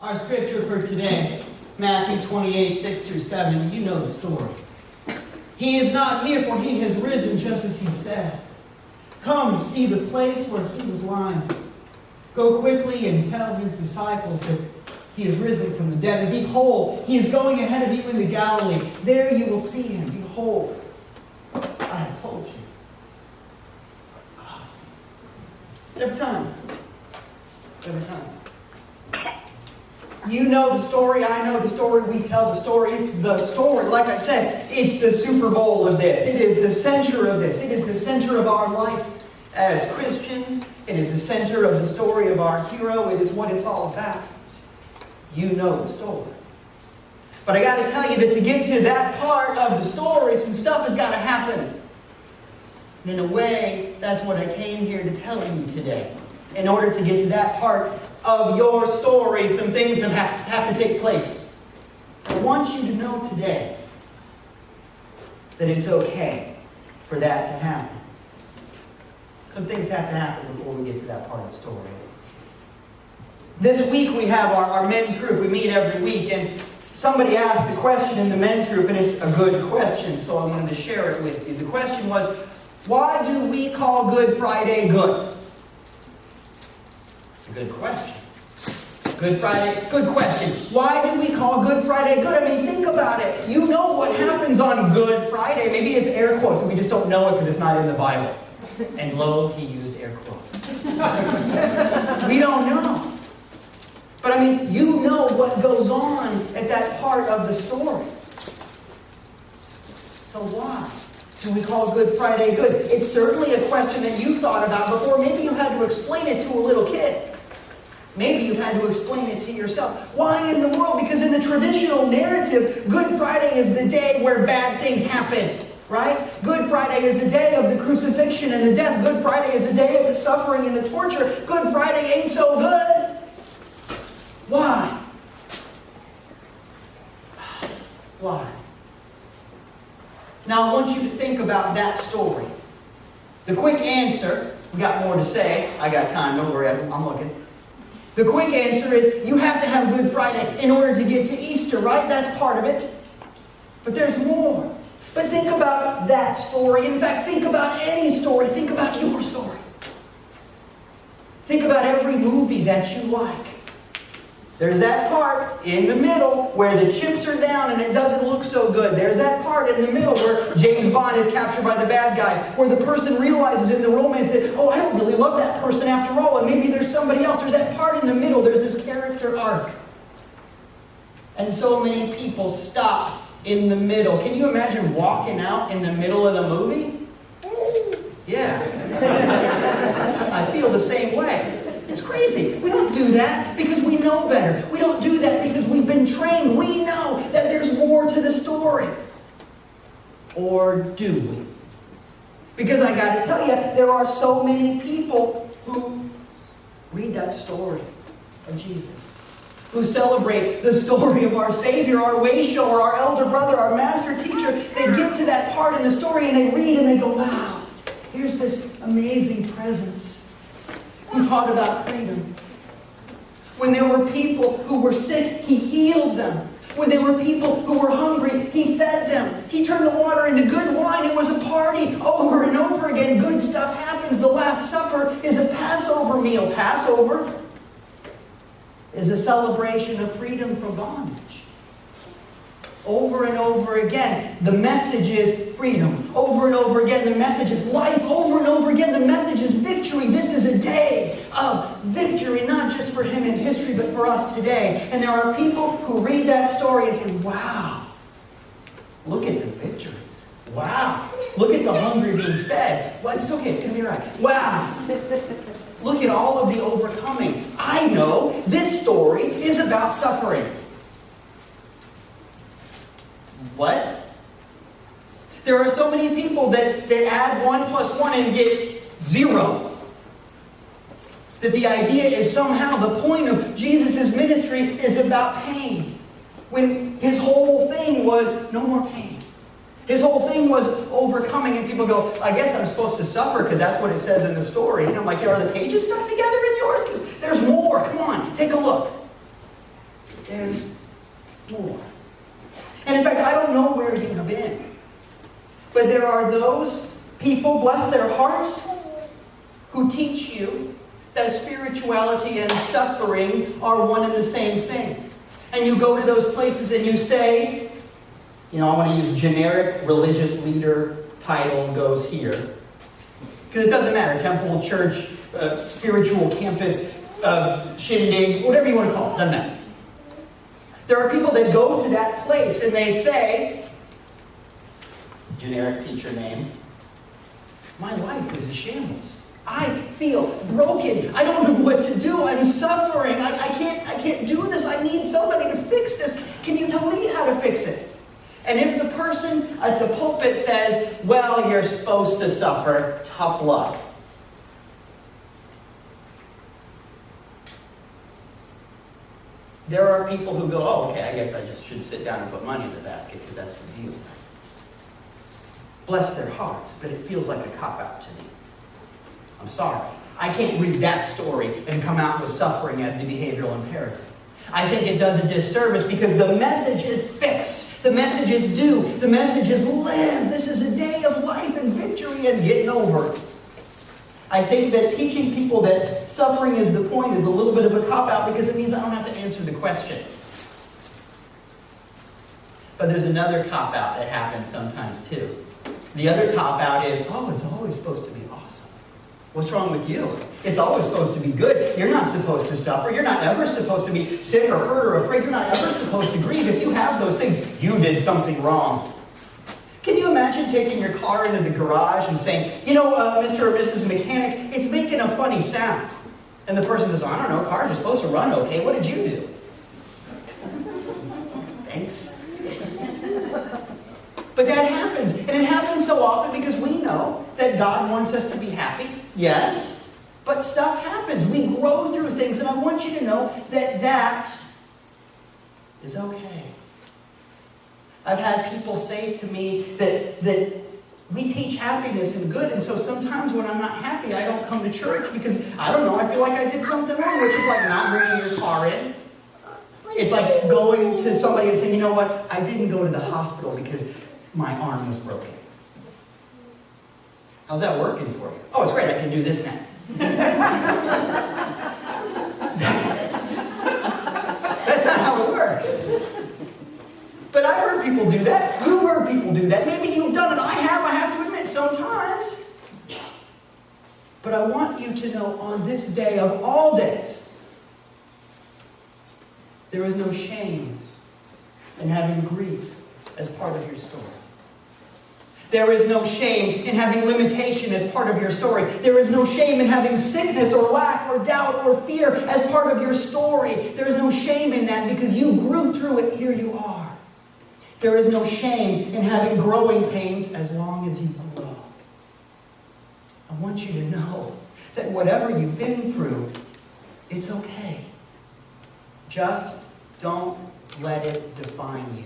Our scripture for today, Matthew 28, 6 through 7, you know the story. He is not here, for he has risen just as he said. Come, see the place where he was lying. Go quickly and tell his disciples that he is risen from the dead. And behold, he is going ahead of you into Galilee. There you will see him. Behold, I have told you. Every time. Every time. You know the story, I know the story, we tell the story. It's the story. Like I said, it's the Super Bowl of this. It is the center of this. It is the center of our life as Christians. It is the center of the story of our hero. It is what it's all about. You know the story. But I got to tell you that to get to that part of the story, some stuff has got to happen. And in a way, that's what I came here to tell you today. In order to get to that part of your story, some things have to take place. I want you to know today that it's okay for that to happen. Some things have to happen before we get to that part of the story. This week we have our men's group. We meet every week, and somebody asked a question in the men's group, and it's a good question, so I wanted to share it with you. The question was, why do we call Good Friday good? Good question. Good Friday, good question. Why do we call Good Friday good? I mean, think about it. You know what happens on Good Friday. Maybe it's air quotes, and we just don't know it because it's not in the Bible. And lo, he used air quotes. We don't know. But I mean, you know what goes on at that part of the story. So why do we call Good Friday good? It's certainly a question that you've thought about before. Maybe you had to explain it to a little kid. Maybe you had to explain it to yourself. Why in the world? Because in the traditional narrative, Good Friday is the day where bad things happen. Right? Good Friday is a day of the crucifixion and the death. Good Friday is a day of the suffering and the torture. Good Friday ain't so good. Why? Why? Now I want you to think about that story. The quick answer, we got more to say. I got time, don't worry, I'm looking. The quick answer is you have to have Good Friday in order to get to Easter, right? That's part of it. But there's more. But think about that story. In fact, think about any story. Think about your story. Think about every movie that you like. There's that part in the middle where the chips are down and it doesn't look so good. There's that part in the middle where James Bond is captured by the bad guys, where the person realizes in the romance that, oh, I don't really love that person after all, and maybe there's somebody else. There's that part in the middle. There's this character arc. And so many people stop in the middle. Can you imagine walking out in the middle of the movie? Yeah. I feel the same way. It's crazy. We don't do that because we know better. We don't do that because we've been trained. We know that there's more to the story. Or do we? Because I got to tell you, there are so many people who read that story of Jesus, who celebrate the story of our Savior, our way shower, our elder brother, our master teacher. They get to that part in the story and they read and they go, wow, here's this amazing presence who taught about freedom. When there were people who were sick, he healed them. When there were people who were hungry, he fed them. He turned the water into good wine. It was a party over and over again. Good stuff happens. The Last Supper is a Passover meal. Passover is a celebration of freedom from bondage. Over and over again, the message is freedom. Over and over again, the message is life. Over and over again, the message is victory. This is a day of victory, not just for him in history, but for us today. And there are people who read that story and say, wow, look at the victories. Wow, look at the hungry being fed. Well, it's okay, it's going to be right. Wow. Look at all of the overcoming. I know this story is about suffering. What? There are so many people that add 1 plus 1 and get 0. That the idea is somehow the point of Jesus' ministry is about pain. When his whole thing was no more pain. His whole thing was overcoming, and people go, I guess I'm supposed to suffer because that's what it says in the story. And I'm like, are the pages stuck together in yours? Because there's more. Come on, take a look. There's more. And in fact, I don't know where you've been, but there are those people, bless their hearts, who teach you that spirituality and suffering are one and the same thing. And you go to those places and you say, I want to use generic religious leader title goes here. Because it doesn't matter, temple, church, spiritual campus, shindig, whatever you want to call it, doesn't matter. There are people that go to that place and they say, generic teacher name, my life is a shambles. I feel broken. I don't know what to do. I'm suffering. I can't do this. I need somebody to fix this. Can you tell me how to fix it? And if the person at the pulpit says, well, you're supposed to suffer, tough luck. There are people who go, oh, okay, I guess I just should sit down and put money in the basket because that's the deal. Bless their hearts, but it feels like a cop-out to me. I'm sorry. I can't read that story and come out with suffering as the behavioral imperative. I think it does a disservice because the message is fix. The message is do. The message is live. This is a day of life and victory and getting over it. I think that teaching people that suffering is the point is a little bit of a cop-out because it means I don't have to answer the question. But there's another cop-out that happens sometimes too. The other cop-out is, oh, it's always supposed to be awesome. What's wrong with you? It's always supposed to be good. You're not supposed to suffer. You're not ever supposed to be sick or hurt or afraid. You're not ever supposed to grieve. If you have those things, you did something wrong. Can you imagine taking your car into the garage and saying, Mr. or Mrs. Mechanic, it's making a funny sound. And the person goes, I don't know, cars are supposed to run okay. What did you do? Thanks. But that happens. And it happens so often because we know that God wants us to be happy. Yes. But stuff happens. We grow through things. And I want you to know that that is okay. I've had people say to me that we teach happiness and good. And so sometimes when I'm not happy, I don't come to church because, I don't know, I feel like I did something wrong. Which is like not bringing your car in. It's like going to somebody and saying, you know what, I didn't go to the hospital because my arm was broken. How's that working for you? Oh, it's great, I can do this now. That's not how it works. But I've heard people do that. You've heard people do that. Maybe you've done it. I have to admit, sometimes. But I want you to know on this day of all days, there is no shame in having grief as part of your story. There is no shame in having limitation as part of your story. There is no shame in having sickness or lack or doubt or fear as part of your story. There is no shame in that because you grew through it. Here you are. There is no shame in having growing pains as long as you grow. I want you to know that whatever you've been through, it's okay. Just don't let it define you.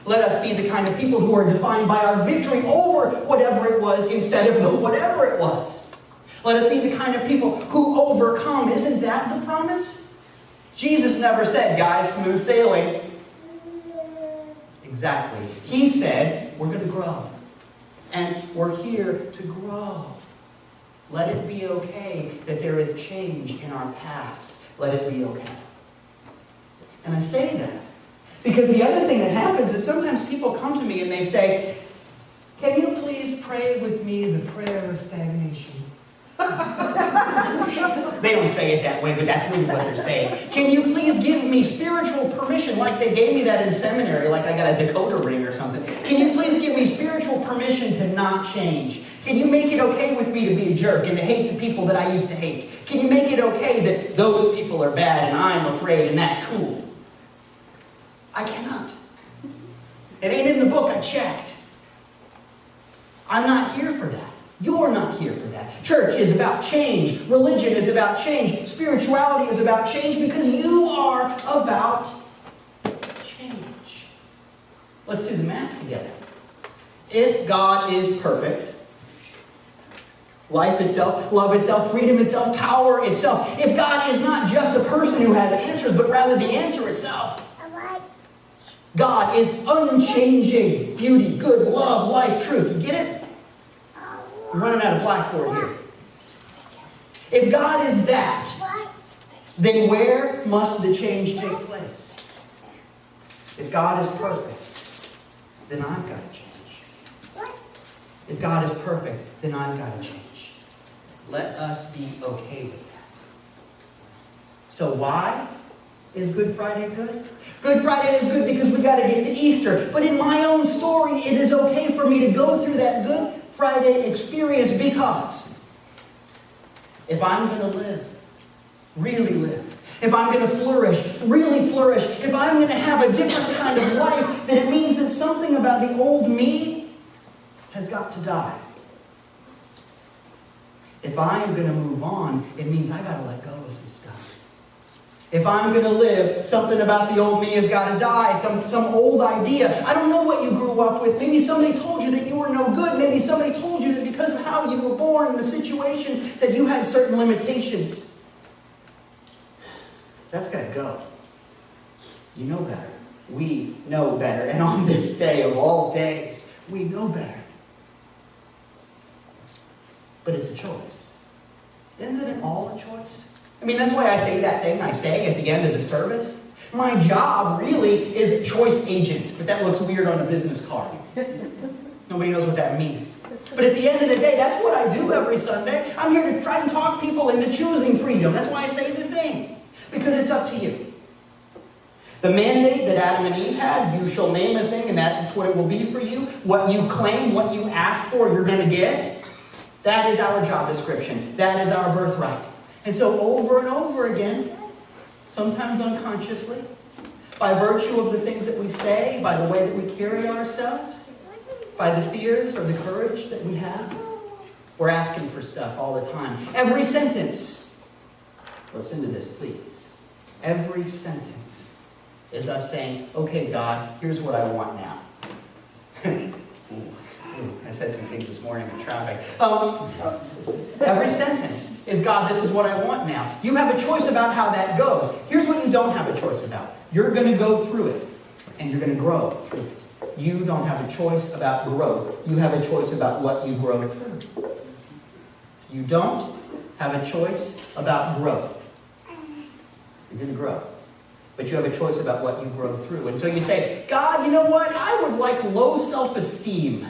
Let us be the kind of people who are defined by our victory over whatever it was instead of the whatever it was. Let us be the kind of people who overcome. Isn't that the promise? Jesus never said, guys, smooth sailing. Exactly. He said, we're going to grow. And we're here to grow. Let it be okay that there is change in our past. Let it be okay. And I say that because the other thing that happens is sometimes people come to me and they say, can you please pray with me the prayer of stagnation? They don't say it that way, but that's really what they're saying. Can you please give me spiritual permission, like they gave me that in seminary, like I got a Dakota ring or something. Can you please give me spiritual permission to not change? Can you make it okay with me to be a jerk and to hate the people that I used to hate? Can you make it okay that those people are bad and I'm afraid and that's cool? I cannot. It ain't in the book, I checked. I'm not here for that. You're not here for that. Church is about change. Religion is about change. Spirituality is about change because you are about change. Let's do the math together. If God is perfect, life itself, love itself, freedom itself, power itself. If God is not just a person who has answers, but rather the answer itself. God is unchanging beauty, good, love, life, truth. You get it? I'm running out of blackboard here. If God is that, then where must the change take place? If God is perfect, then I've got to change. If God is perfect, then I've got to change. Let us be okay with that. So why is Good Friday good? Good Friday is good because we got to get to Easter. But in my own story, it is okay for me to go through that Good Friday experience because if I'm going to live, really live, if I'm going to flourish, really flourish, if I'm going to have a different kind of life, then it means that something about the old me has got to die. If I'm going to move on, it means I got to let go of some stuff. If I'm going to live, something about the old me has got to die. Some old idea. I don't know what you grew up with. Maybe somebody told you that you were no good. Maybe somebody told you that because of how you were born and the situation that you had certain limitations. That's got to go. You know better. We know better. And on this day of all days, we know better. But it's a choice. Isn't it all a choice? I mean, that's why I say that thing I say at the end of the service. My job really is choice agent, but that looks weird on a business card. Nobody knows what that means. But at the end of the day, that's what I do every Sunday. I'm here to try and talk people into choosing freedom. That's why I say the thing. Because it's up to you. The mandate that Adam and Eve had, you shall name a thing, and that's what it will be for you. What you claim, what you ask for, you're going to get. That is our job description. That is our birthright. And so over and over again, sometimes unconsciously, by virtue of the things that we say, by the way that we carry ourselves, by the fears or the courage that we have, we're asking for stuff all the time. Every sentence, listen to this please, every sentence is us saying, okay God, here's what I want now. I said some things this morning in traffic. Every sentence is, God, this is what I want now. You have a choice about how that goes. Here's what you don't have a choice about. You're going to go through it, and you're going to grow through it. You don't have a choice about growth. You have a choice about what you grow through. You don't have a choice about growth. You're going to grow. But you have a choice about what you grow through. And so you say, God, you know what? I would like low self-esteem.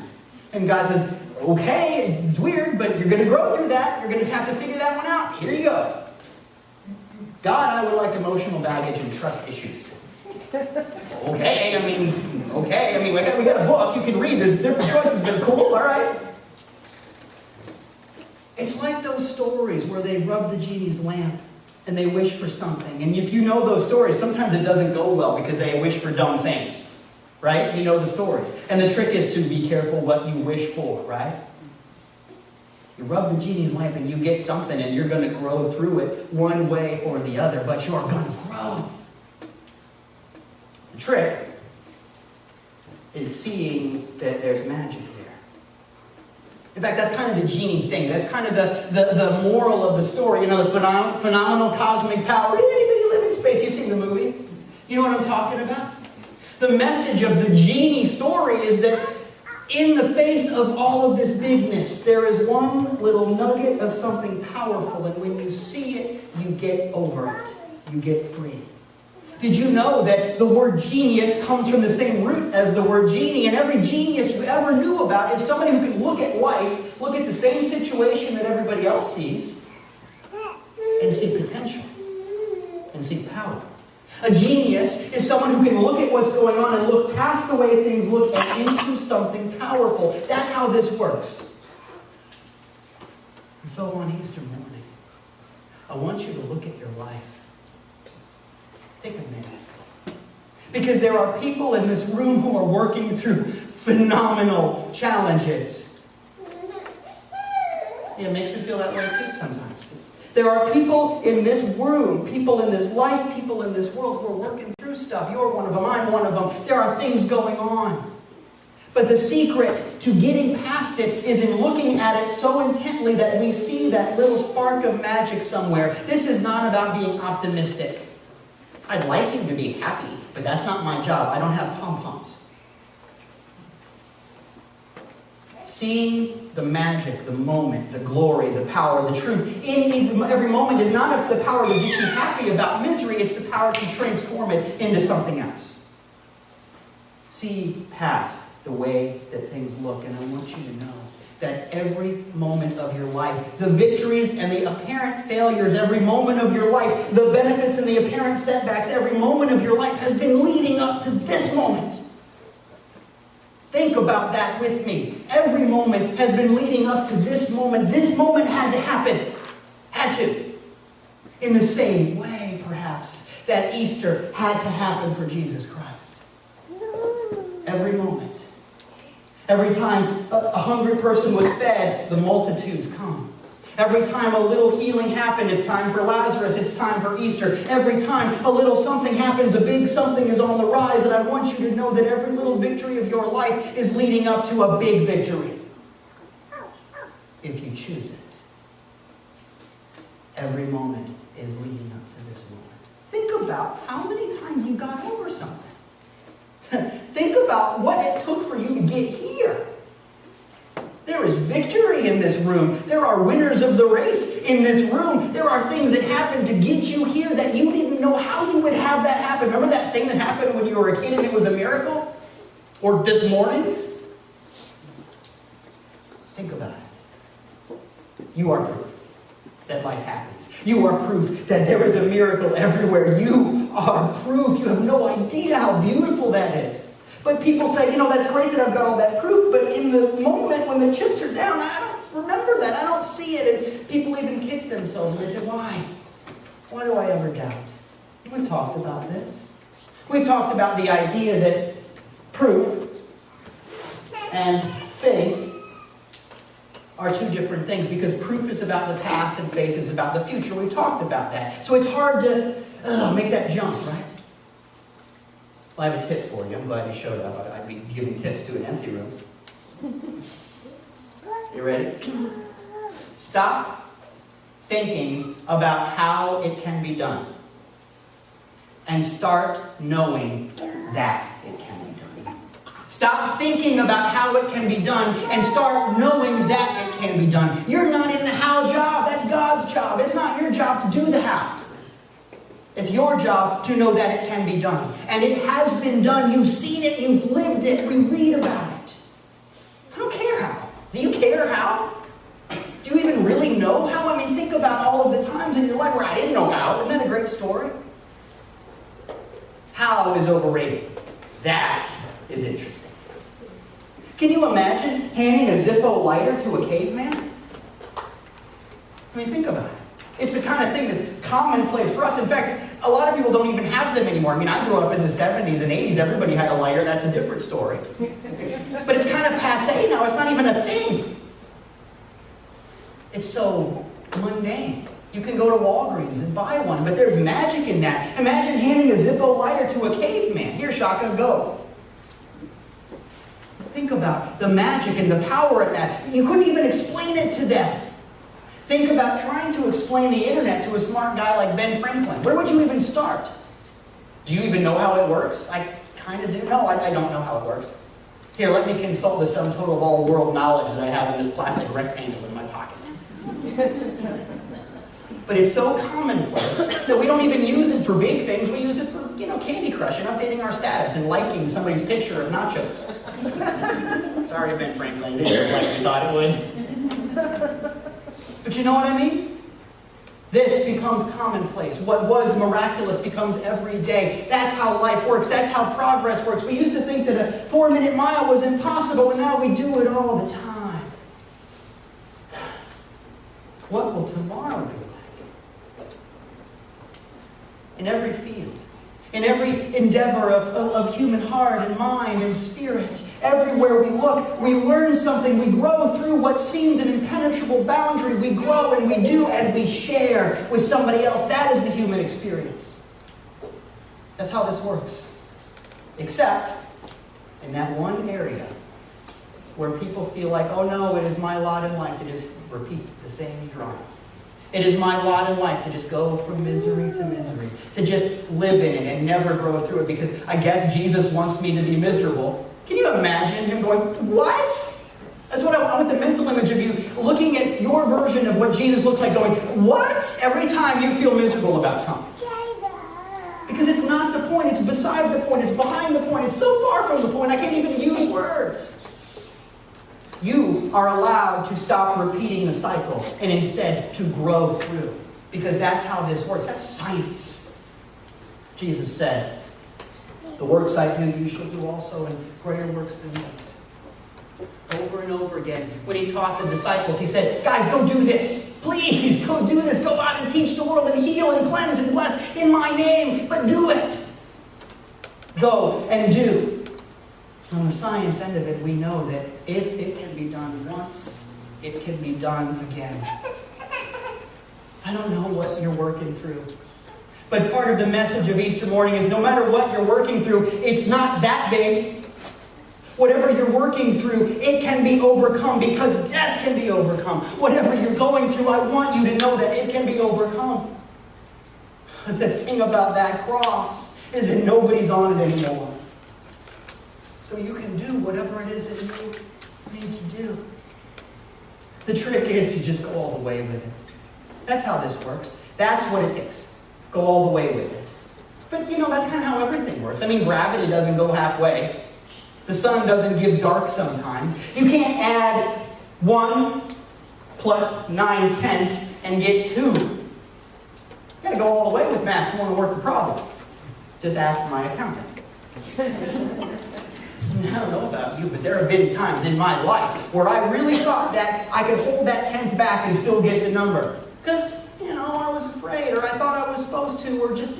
And God says, okay, it's weird, but you're going to grow through that. You're going to have to figure that one out. Here you go. God, I would like emotional baggage and trust issues. Okay, I mean, we got a book you can read. There's different choices, but cool, all right. It's like those stories where they rub the genie's lamp and they wish for something. And if you know those stories, sometimes it doesn't go well because they wish for dumb things. Right? You know the stories. And the trick is to be careful what you wish for, right? You rub the genie's lamp and you get something and you're going to grow through it one way or the other, but you're going to grow. The trick is seeing that there's magic there. In fact, that's kind of the genie thing. That's kind of the moral of the story. You know, the phenomenal cosmic power, itty bitty living space. You've seen the movie. You know what I'm talking about? The message of the genie story is that in the face of all of this bigness, there is one little nugget of something powerful, and when you see it, you get over it. You get free. Did you know that the word genius comes from the same root as the word genie, and every genius you ever knew about is somebody who can look at life, look at the same situation that everybody else sees, and see potential, and see power. A genius is someone who can look at what's going on and look past the way things look and into something powerful. That's how this works. And so on Easter morning, I want you to look at your life. Take a minute. Because there are people in this room who are working through phenomenal challenges. Yeah, it makes me feel that way too sometimes. There are people in this room, people in this life, people in this world who are working through stuff. You're one of them, I'm one of them. There are things going on. But the secret to getting past it is in looking at it so intently that we see that little spark of magic somewhere. This is not about being optimistic. I'd like you to be happy, but that's not my job. I don't have pom-poms. Seeing the magic, the moment, the glory, the power, the truth in every moment is not the power to just be happy about misery. It's the power to transform it into something else. See past the way that things look. And I want you to know that every moment of your life, the victories and the apparent failures, every moment of your life, the benefits and the apparent setbacks, every moment of your life has been leading up to this moment. Think about that with me. Every moment has been leading up to this moment. This moment had to happen. Had to. In the same way, perhaps, that Easter had to happen for Jesus Christ. Every moment. Every time a hungry person was fed, the multitudes come. Every time a little healing happened, it's time for Lazarus, it's time for Easter. Every time a little something happens, a big something is on the rise. And I want you to know that every little victory of your life is leading up to a big victory. If you choose it. Every moment is leading up to this moment. Think about how many times you got over something. Think about what it took for you to get here. There is victory in this room. There are winners of the race in this room. There are things that happened to get you here that you didn't know how you would have that happen. Remember that thing that happened when you were a kid and it was a miracle? Or this morning? Think about it. You are proof that life happens. You are proof that there is a miracle everywhere. You are proof. You have no idea how beautiful that is. But people say, that's great that I've got all that proof, but in the moment when the chips are down, I don't remember that. I don't see it. And people even kick themselves and they say, why? Why do I ever doubt? We've talked about this. We've talked about the idea that proof and faith are two different things, because proof is about the past and faith is about the future. We've talked about that. So it's hard to make that jump, right? Well, I have a tip for you. I'm glad you showed up. I'd be giving tips to an empty room. You ready? Stop thinking about how it can be done and start knowing that it can be done. Stop thinking about how it can be done and start knowing that it can be done. You're not in the how job. That's God's job. It's not your job to do the how. It's your job to know that it can be done. And it has been done. You've seen it. You've lived it. We read about it. I don't care how. Do you care how? Do you even really know how? I mean, think about all of the times in your life where I didn't know how. Isn't that a great story? How is overrated. That is interesting. Can you imagine handing a Zippo lighter to a caveman? I mean, think about it. It's the kind of thing that's commonplace for us. In fact, a lot of people don't even have them anymore. I mean, I grew up in the 70s and 80s. Everybody had a lighter. That's a different story. But it's kind of passé now. It's not even a thing. It's so mundane. You can go to Walgreens and buy one, but there's magic in that. Imagine handing a Zippo lighter to a caveman. Here, Shaka, go. Think about the magic and the power in that. You couldn't even explain it to them. Think about trying to explain the internet to a smart guy like Ben Franklin. Where would you even start? Do you even know how it works? I kind of do. No, I don't know how it works. Here, let me consult the sum total of all world knowledge that I have in this plastic rectangle in my pocket. But it's so commonplace that we don't even use it for big things. We use it for, Candy Crush and updating our status and liking somebody's picture of nachos. Sorry, Ben Franklin. Didn't look like we thought it would. But you know what I mean? This becomes commonplace. What was miraculous becomes everyday. That's how life works. That's how progress works. We used to think that a 4-minute mile was impossible, and now we do it all the time. What will tomorrow be like? In every field, in every endeavor of human heart and mind and spirit, everywhere we look, we learn something. We grow through what seemed an impenetrable boundary. We grow and we do and we share with somebody else. That is the human experience. That's how this works. Except in that one area where people feel like, oh no, it is my lot in life to just repeat the same drama. It is my lot in life to just go from misery to misery, to just live in it and never grow through it, because I guess Jesus wants me to be miserable. Can you imagine him going, what? That's what I want with the mental image of you, looking at your version of what Jesus looks like, going, what? Every time you feel miserable about something. Because it's not the point, it's beside the point, it's behind the point, it's so far from the point, I can't even use words. You are allowed to stop repeating the cycle and instead to grow through. Because that's how this works. That's science. Jesus said, the works I do, you shall do also, and greater works than these. Over and over again. When he taught the disciples, he said, guys, go do this. Please, go do this. Go out and teach the world and heal and cleanse and bless in my name. But do it. Go and do. On the science end of it, we know that if it can be done once, it can be done again. I don't know what you're working through. But part of the message of Easter morning is no matter what you're working through, it's not that big. Whatever you're working through, it can be overcome because death can be overcome. Whatever you're going through, I want you to know that it can be overcome. The thing about that cross is that nobody's on it anymore. So you can do whatever it is that you need to do. The trick is to just go all the way with it. That's how this works. That's what it takes. Go all the way with it. But that's kind of how everything works. I mean, gravity doesn't go halfway. The sun doesn't give dark sometimes. You can't add 1 plus 9/10 and get 2. You got to go all the way with math if you want to work the problem. Just ask my accountant. I don't know about you, but there have been times in my life where I really thought that I could hold that 10th back and still get the number. Because, I was afraid, or I thought I was supposed to, or just,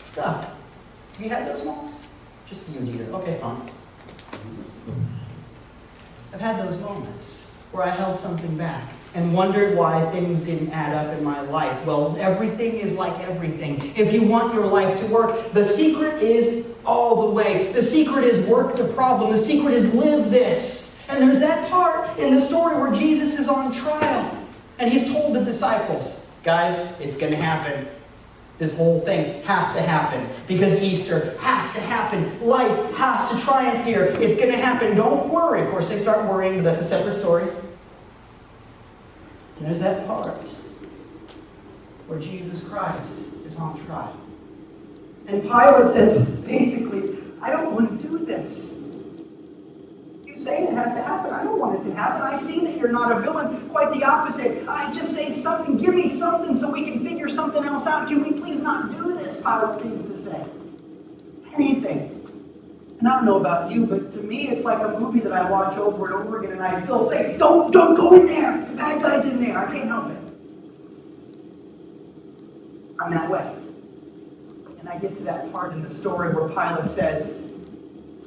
stuff. Have you had those moments? Just you, Dieter. Okay, fine. I've had those moments where I held something back and wondered why things didn't add up in my life. Well, everything is like everything. If you want your life to work, the secret is all the way. The secret is work the problem. The secret is live this. And there's that part in the story where Jesus is on trial. And he's told the disciples, guys, it's going to happen. This whole thing has to happen because Easter has to happen. Life has to triumph here. It's going to happen. Don't worry. Of course, they start worrying, but that's a separate story. And there's that part where Jesus Christ is on trial. And Pilate says, basically, I don't want to do this. You say it has to happen. I don't want it to happen. I see that you're not a villain. Quite the opposite. I just say something. Give me something so we can figure something else out. Can we please not do this? Pilate seems to say. Anything. And I don't know about you, but to me, it's like a movie that I watch over and over again, and I still say, don't go in there. The bad guy's in there. I can't help it. I'm that way. And I get to that part in the story where Pilate says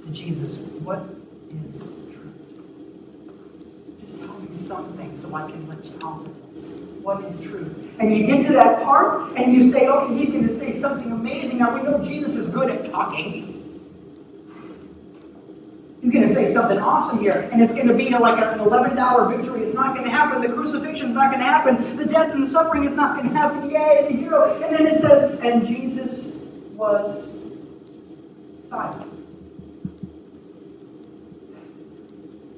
to Jesus, what is truth? Just tell me something so I can let you off of this. What is truth? And you get to that part and you say, okay, he's going to say something amazing. Now we know Jesus is good at talking. He's going to say something awesome here. And it's going to be like an 11th hour victory. It's not going to happen. The crucifixion is not going to happen. The death and the suffering is not going to happen. Yay, the hero. And then it says, and Jesus was silent.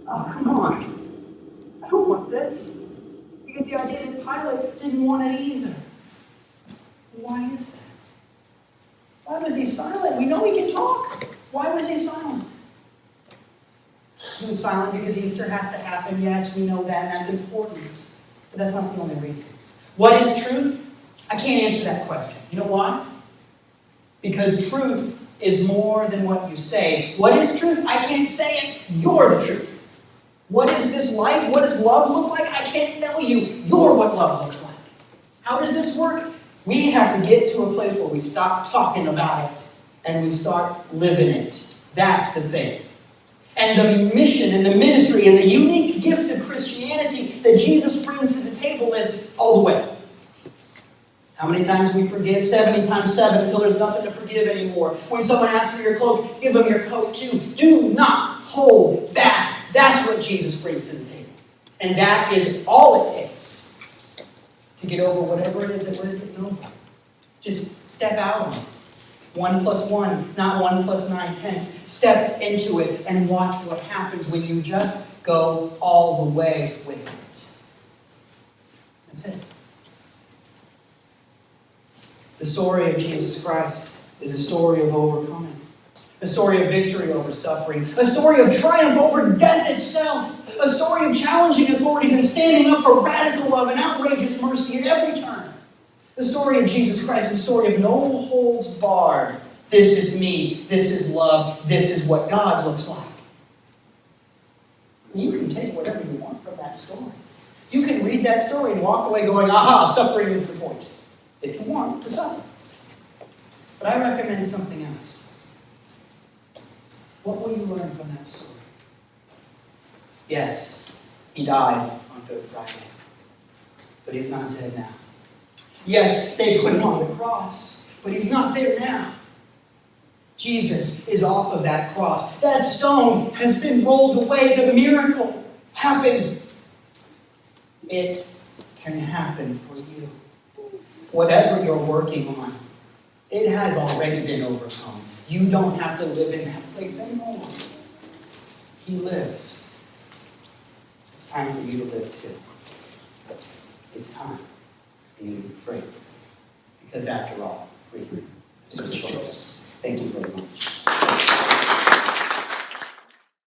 Oh, come on. I don't want this. You get the idea that Pilate didn't want it either. Why is that? Why was he silent? We know he can talk. Why was he silent? He was silent because Easter has to happen. Yes, we know that, and that's important. But that's not the only reason. What is truth? I can't answer that question. You know why? Because truth is more than what you say. What is truth? I can't say it. You're the truth. What is this life? What does love look like? I can't tell you. You're what love looks like. How does this work? We have to get to a place where we stop talking about it and we start living it. That's the thing. And the mission and the ministry and the unique gift of Christianity that Jesus brings to the table is all the way. How many times we forgive? 70 times 7 until there's nothing to forgive anymore. When someone asks for your cloak, give them your coat too. Do not hold back That's what Jesus brings to the table. And that is all it takes to get over whatever it is that we're getting over. Just step out on it. 1 + 1, not 1 + 9/10. Step into it and watch what happens when you just go all the way with it. That's it. The story of Jesus Christ is a story of overcoming. A story of victory over suffering. A story of triumph over death itself. A story of challenging authorities and standing up for radical love and outrageous mercy at every turn. The story of Jesus Christ is a story of no holds barred. This is me. This is love. This is what God looks like. And you can take whatever you want from that story. You can read that story and walk away going, aha, suffering is the point. If you want to suffer. But I recommend something else. What will you learn from that story? Yes, he died on Good Friday. But he's not dead now. Yes, they put him on the cross, but he's not there now. Jesus is off of that cross. That stone has been rolled away. The miracle happened. It can happen for you. Whatever you're working on, it has already been overcome. You don't have to live in that place anymore. He lives. It's time for you to live too. It's time for you to be free. Because after all, freedom is a choice. Thank you very much.